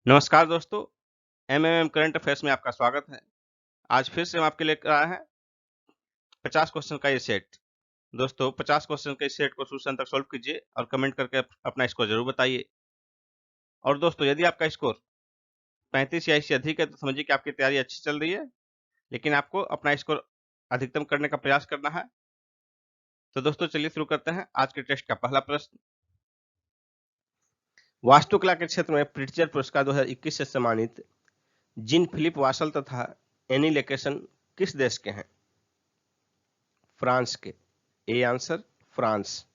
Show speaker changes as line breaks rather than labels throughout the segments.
नमस्कार दोस्तों, MMM current affairs में आपका स्वागत है। आज फिर से हम आपके लेकर आए हैं 50 क्वेश्चन का ये सेट। दोस्तों 50 क्वेश्चन के इस सेट को शुरू से अंत तक सॉल्व कीजिए और कमेंट करके अपना स्कोर जरूर बताइए। और दोस्तों यदि आपका स्कोर 35 या इससे अधिक है तो समझिए कि आपकी तैयारी अच्छी चल रही है, लेकिन आपको अपना स्कोर अधिकतम करने का प्रयास करना है। तो दोस्तों चलिए शुरू करते हैं आज के टेस्ट का पहला प्रश्न। वास्तुकला के क्षेत्र में प्रिट्जर पुरस्कार 2021 से सम्मानित जीन फिलिप वासल तथा एनी लेकेसन किस देश के हैं? फ्रांस के। A answer France.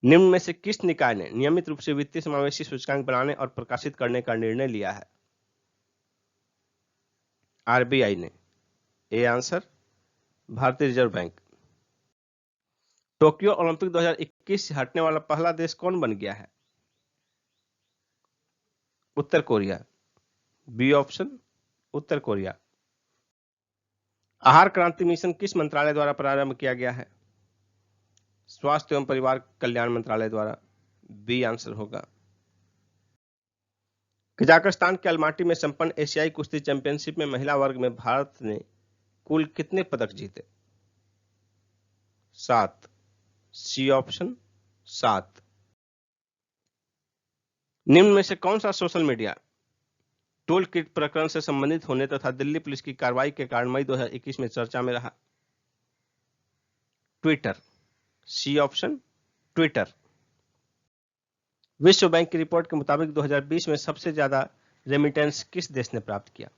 निम्न में से किस निकाय ने नियमित रूप से वित्तीय समावेशी सूचकांक बनाने और प्रकाशित करने का निर्णय लिया है? आरबीआई ने। ए आंसर भारतीय रिजर्व बैंक। टोक्यो ओलंपिक 2021 से हटने वाला पहला देश कौन बन गया है? उत्तर कोरिया। बी ऑप्शन उत्तर कोरिया। आहार क्रांति मिशन किस मंत्रालय द्वारा प्रारंभ किया गया है? स्वास्थ्य एवं परिवार कल्याण मंत्रालय द्वारा। बी आंसर होगा। कजाकिस्तान के अलमाटी में संपन्न एशियाई कुश्ती चैंपियनशिप में महिला वर्ग में भारत ने कुल कितने पदक जीते? 7। C option 7। निम्न में से कौन सा सोशल मीडिया टोल किट प्रकरण से संबंधित होने तथा दिल्ली पुलिस की कार्रवाई के कारण मई 2021 में चर्चा में रहा? ट्विटर। C option Twitter. विश्व बैंक की रिपोर्ट के मुताबिक 2020 में सबसे ज्यादा रेमिटेंस किस देश ने प्राप्त किया?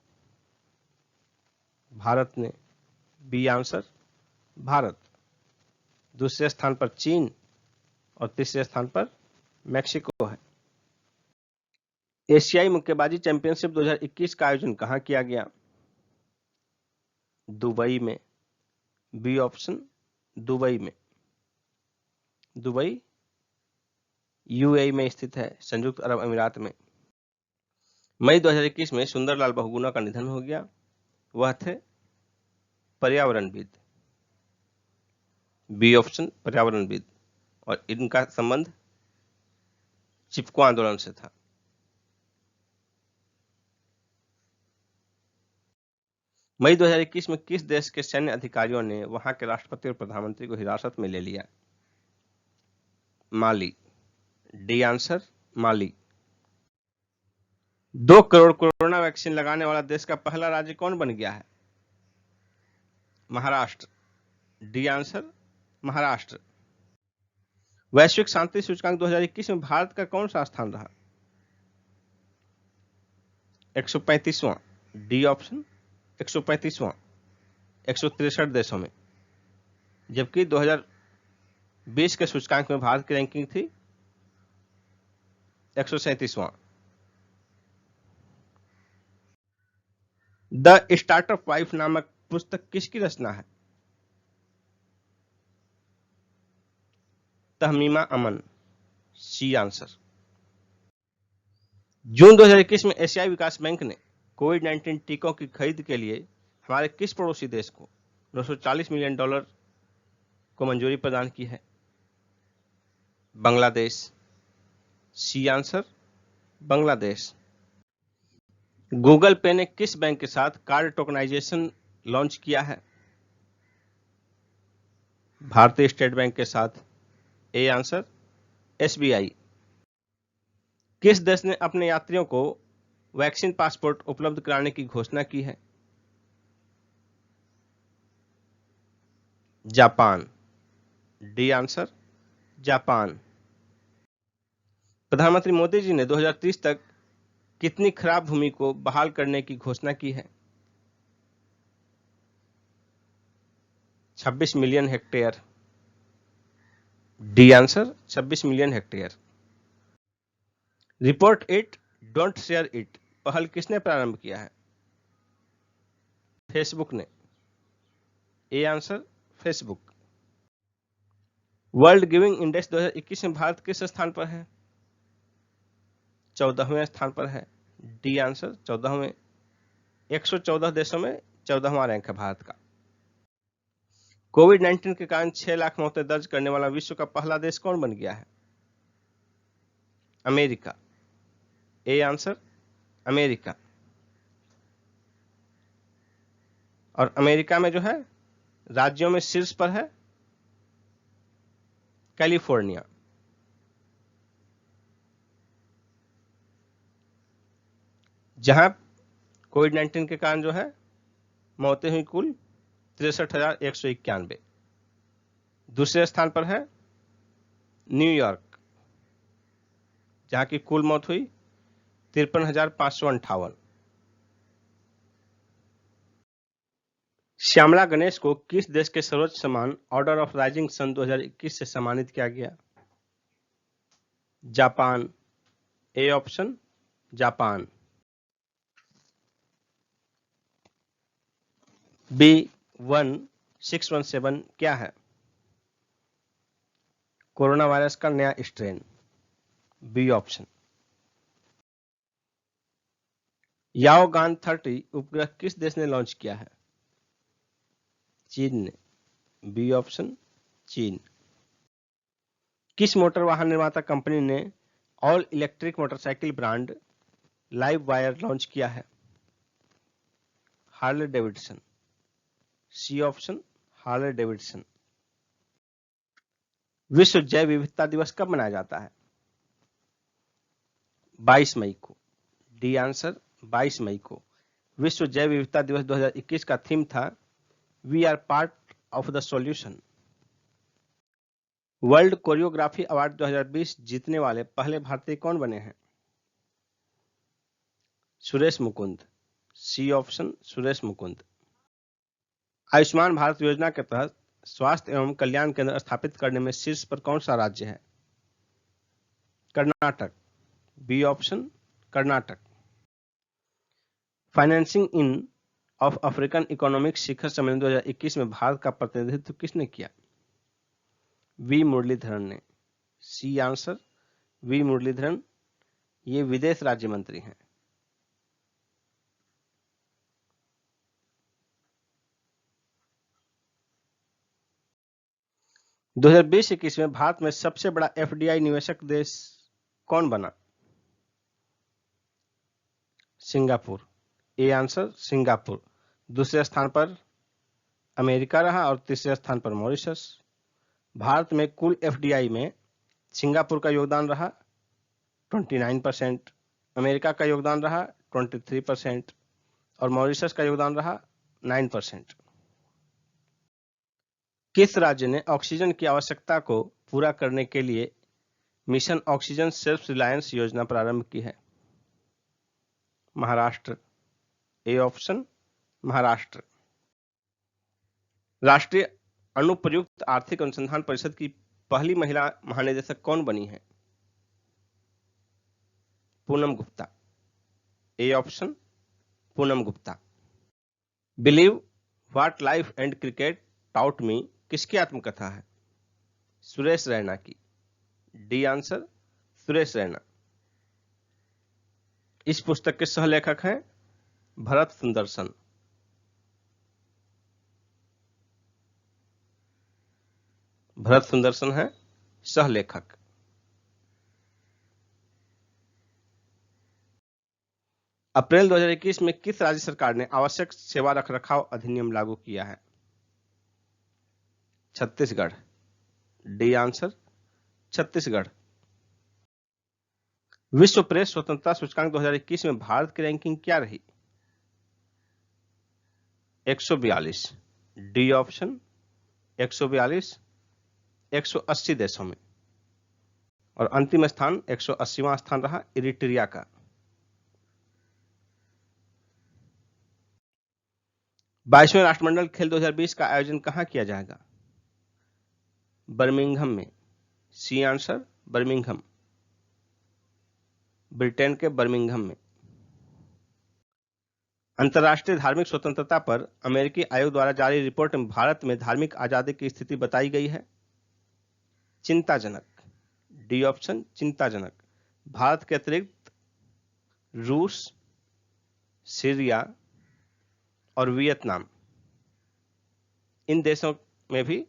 भारत ने। B answer Bharat. दूसरे स्थान पर चीन और तीसरे स्थान पर मैक्सिको है। एशियाई मुक्केबाजी चैंपियनशिप 2021 का आयोजन कहां किया गया? दुबई में। बी ऑप्शन दुबई में। दुबई यूएई में स्थित है, संयुक्त अरब अमीरात में। मई 2021 में सुंदरलाल बहुगुणा का निधन हो गया। वह थे पर्यावरणविद। B option पर्यावरणविद। और इनका संबंध चिपको आंदोलन से था। मई 2021 में किस देश के सैन्य अधिकारियों ने वहां के राष्ट्रपति और प्रधानमंत्री को हिरासत में ले लिया? माली। डी आंसर माली। 2 करोड़ कोरोना वैक्सीन लगाने वाला देश का पहला राज्य कौन बन गया है? महाराष्ट्र। D answer Maharashtra. वैश्विक शांति सूचकांक 2021 में भारत का कौन सा स्थान रहा? 135वां। D option 135वां। 163 देशों में, जबकि 2020 के सूचकांक में भारत की रैंकिंग थी 137वां। द स्टार्टअप वाइफ नामक पुस्तक किसकी रचना है? तहमीमा अमन। C answer. जून 2021 में एशियाई विकास बैंक ने कोविड-19 टीकों की खरीद के लिए हमारे किस पड़ोसी देश को $940 मिलियन को मंजूरी प्रदान की है? Bangladesh. C answer Bangladesh. Google Pay ने किस बैंक के साथ कार्ड टोकनाइजेशन लॉन्च किया है? भारतीय स्टेट बैंक के साथ। A answer SBI. किस देश ने अपने यात्रियों को वैक्सीन पासपोर्ट उपलब्ध कराने की घोषणा की है? जापान। D answer Japan. प्रधानमंत्री मोदी जी ने 2030 तक कितनी खराब भूमि को बहाल करने की घोषणा की है? 26 million hectare. D answer 26 million hectare. Report it don't share it पहल किसने प्रारंभ किया है? फेसबुक ने। A answer Facebook. World giving index 2021 में भारत किस स्थान पर है? 14वें स्थान पर है। D answer 14वें। 114 देशों में 14वां रैंक है भारत का। कोविड-19 के कारण 6 लाख मौतें दर्ज करने वाला विश्व का पहला देश कौन बन गया है? अमेरिका। A answer America. और अमेरिका में जो है राज्यों में शीर्ष पर है कैलिफोर्निया। जहां कोविड-19 के कारण जो है मौतें हुई कुल 63,191। दूसरे स्थान पर है न्यूयॉर्क, जहां की कुल मौत हुई 53,558। श्यामला गणेश को किस देश के सर्वोच्च सम्मान ऑर्डर ऑफ राइजिंग सन 2021 से सम्मानित किया गया? Japan. A option Japan. B1617 क्या है? कोरोना वायरस का नया स्ट्रेन। B option. याओगान 30 उपग्रह किस देश ने लॉन्च किया है? चीन ने। बी ऑप्शन चीन। किस मोटर वाहन निर्माता कंपनी ने all electric motorcycle brand LiveWire launch किया है? Harley Davidson. C option Harley Davidson. विश्व जैव विविधता दिवस कब मनाया जाता है? 22 मई को। डी आंसर 22 मई को। विश्व जैव विविधता दिवस 2021 का थीम था we are part of the solution. World choreography award 2020 जीतने वाले पहले भारतीय कौन बने हैं? सुरेश मुकुंद। C option Suresh Mukund. आयुष्मान भारत योजना के तहत स्वास्थ्य एवं कल्याण केंद्र स्थापित करने में शीर्ष पर कौन सा राज्य है? Karnataka. B option Karnataka. Financing in of African economic शिखर सम्मेलन 2021 में भारत का प्रतिनिधित्व किसने किया? वी मुरलीधरन ने। C answer V Muraleedharan. ये विदेश राज्य मंत्री हैं। दो 2020-21 में भारत में सबसे बड़ा एफडीआई निवेशक देश कौन बना? सिंगापुर। A answer Singapore. दूसरे स्थान पर अमेरिका रहा और तीसरे स्थान पर मॉरिशस। भारत में कुल एफडीआई में सिंगापुर का योगदान रहा 29%, अमेरिका का योगदान रहा 23% और मॉरिशस का योगदान रहा 9%। किस राज्य ने ऑक्सीजन की आवश्यकता को पूरा करने के लिए मिशन ऑक्सीजन सेल्फ रिलायंस योजना प्रारंभ की है? महाराष्ट्र। A option Maharashtra. राष्ट्रीय अनुप्रयुक्त आर्थिक अनुसंधान परिषद की पहली महिला महानिदेशक कौन बनी है? Poonam Gupta. A option Poonam Gupta. Believe what life and cricket taught me किसकी आत्मकथा है? सुरेश रैना की। D answer Suresh Raina. इस पुस्तक के सहलेखक हैं भरत सुंदरसन। भरत सुंदरसन है सहलेखक। अप्रैल 2021 में किस राज्य सरकार ने आवश्यक सेवा रखरखाव अधिनियम लागू किया है? छत्तीसगढ़। D answer Chhattisgarh. विश्व प्रेस स्वतंत्रता सूचकांक 2021 में भारत की रैंकिंग क्या रही? 142। D option 142। 180 देशों में और अंतिम स्थान 180वां स्थान रहा इरिट्रिया का। 22वें राष्ट्रमंडल खेल 2020 का आयोजन कहां किया जाएगा? बर्मिंघम में। C answer Birmingham. ब्रिटेन के बर्मिंघम में। अंतर्राष्ट्रीय धार्मिक स्वतंत्रता पर अमेरिकी आयोग द्वारा जारी रिपोर्ट में भारत में धार्मिक आजादी की स्थिति बताई गई है चिंताजनक। डी ऑप्शन चिंताजनक। भारत के अतिरिक्त रूस, सीरिया और वियतनाम, इन देशों में भी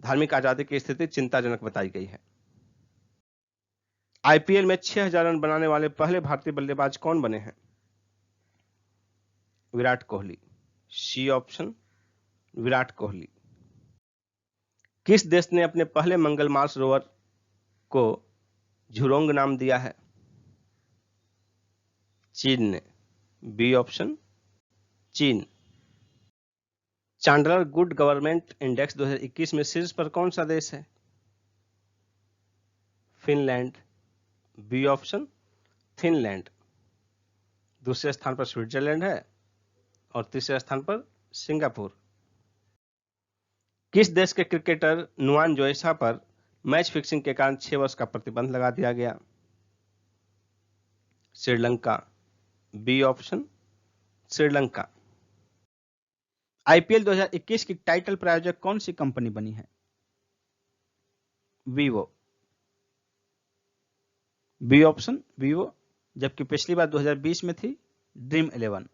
धार्मिक आजादी की स्थिति चिंताजनक बताई गई है। आईपीएल में 6000 रन बनाने वाले पहले भारतीय बल्लेबाज कौन बने हैं? विराट कोहली। C option Virat Kohli. किस देश ने अपने पहले मंगल मार्स रोवर को झुरोंग नाम दिया है? चीन ने। बी ऑप्शन चीन। चांडलर गुड गवर्नमेंट इंडेक्स 2021 में शीर्ष पर कौन सा देश है? फिनलैंड। B option Finland. दूसरे स्थान पर स्विट्जरलैंड है और तीसरे स्थान पर सिंगापुर। किस देश के क्रिकेटर नुआन जोइसा पर मैच फिक्सिंग के कारण 6 वर्ष का प्रतिबंध लगा दिया गया? Sri Lanka. B option Sri Lanka. IPL 2021 की टाइटल प्रायोजक कौन सी कंपनी बनी है? वीवो। बी ऑप्शन वीवो, जबकि पिछली बार 2020 में थी ड्रीम 11।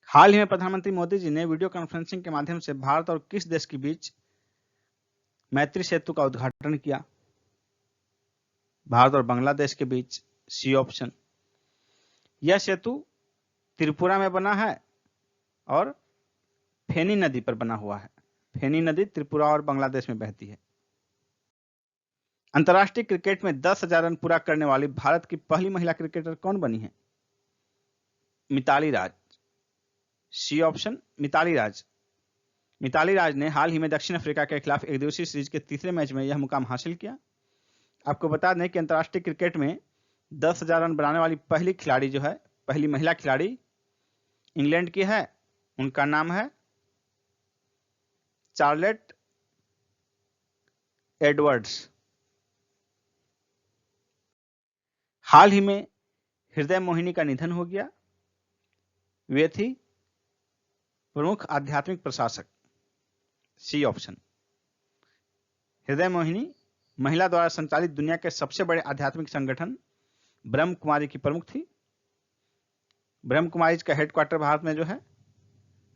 हाल ही में प्रधानमंत्री मोदी जी ने वीडियो कॉन्फ्रेंसिंग के माध्यम से भारत और किस देश के बीच मैत्री सेतु का उद्घाटन किया? भारत और बांग्लादेश के बीच। C option. यह सेतु त्रिपुरा में बना है और फेनी नदी पर बना हुआ है। फेनी नदी त्रिपुरा और बांग्लादेश में बहती है। अंतर्राष्ट्रीय क्रिकेट में 10,000 रन पूरा करने वाली भारत की पहली महिला क्रिकेटर कौन बनी है? मिताली राज। सी ऑप्शन मिताली राज। मिताली राज ने हाल ही में दक्षिण अफ्रीका के खिलाफ एक दिवसीय सीरीज के तीसरे मैच में यह मुकाम हासिल किया। आपको बता दें कि अंतर्राष्ट्रीय क्रिकेट में 10,000 रन बनाने वाली पहली खिलाड़ी जो है, पहली महिला खिलाड़ी इंग्लैंड की है। उनका नाम है चार्लेट एडवर्ड्स। हाल ही में हृदय मोहिनी का निधन हो गया। वे थी प्रमुख आध्यात्मिक प्रशासक। C option. हृदय मोहिनी महिला द्वारा संचालित दुनिया के सबसे बड़े आध्यात्मिक संगठन ब्रह्म कुमारी की प्रमुख थी। ब्रह्म कुमारी का हेडक्वार्टर भारत में जो है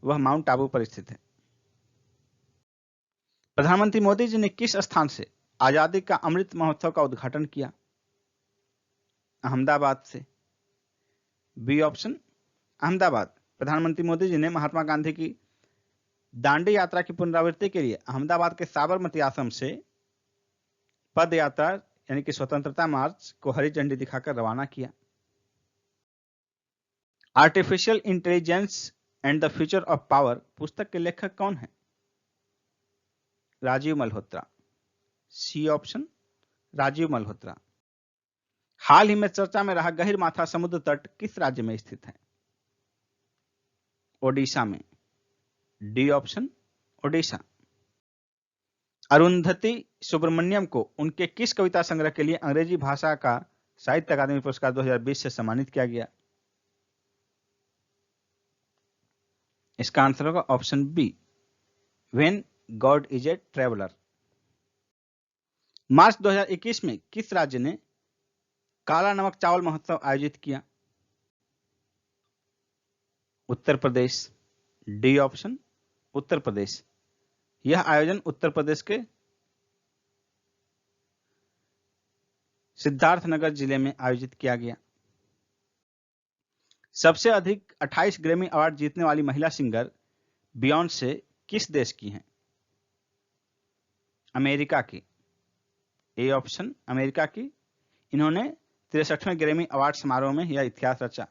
वह माउंट आबू पर स्थित है। प्रधानमंत्री मोदी जी ने किस स्थान से आजादी का अमृत महोत्सव का उद्घाटन किया? अहमदाबाद से। B option Ahmedabad. प्रधानमंत्री मोदी जी ने महात्मा गांधी की दांडी यात्रा की पुनरावृत्ति के लिए अहमदाबाद के साबरमती आश्रम से पद यात्रा यानी कि स्वतंत्रता मार्च को हरी झंडी दिखाकर रवाना किया। Artificial intelligence and the future of power पुस्तक के लेखक कौन है? राजीव मल्होत्रा। C option Rajiv Malhotra. हाल ही में चर्चा में रहा गहिरमाथा समुद्र तट किस राज्य में स्थित है? ओडिशा में। D option Odisha. अरुंधति सुब्रमण्यम को उनके किस कविता संग्रह के लिए अंग्रेजी भाषा का साहित्य अकादमी पुरस्कार 2020 से सम्मानित किया गया? इसका आंसर होगा option B, when god is a traveller. March 2021 में किस राज्य ने काला नमक चावल महोत्सव आयोजित किया? उत्तर प्रदेश। D option Uttar Pradesh. यह आयोजन उत्तर प्रदेश के सिद्धार्थनगर जिले में आयोजित किया गया। सबसे अधिक 28 ग्रैमी अवार्ड जीतने वाली महिला सिंगर बियॉन्से किस देश की हैं? अमेरिका की। ए ऑप्शन अमेरिका की। इन्होंने 63वें ग्रैमी अवार्ड समारोह में यह इतिहास रचा।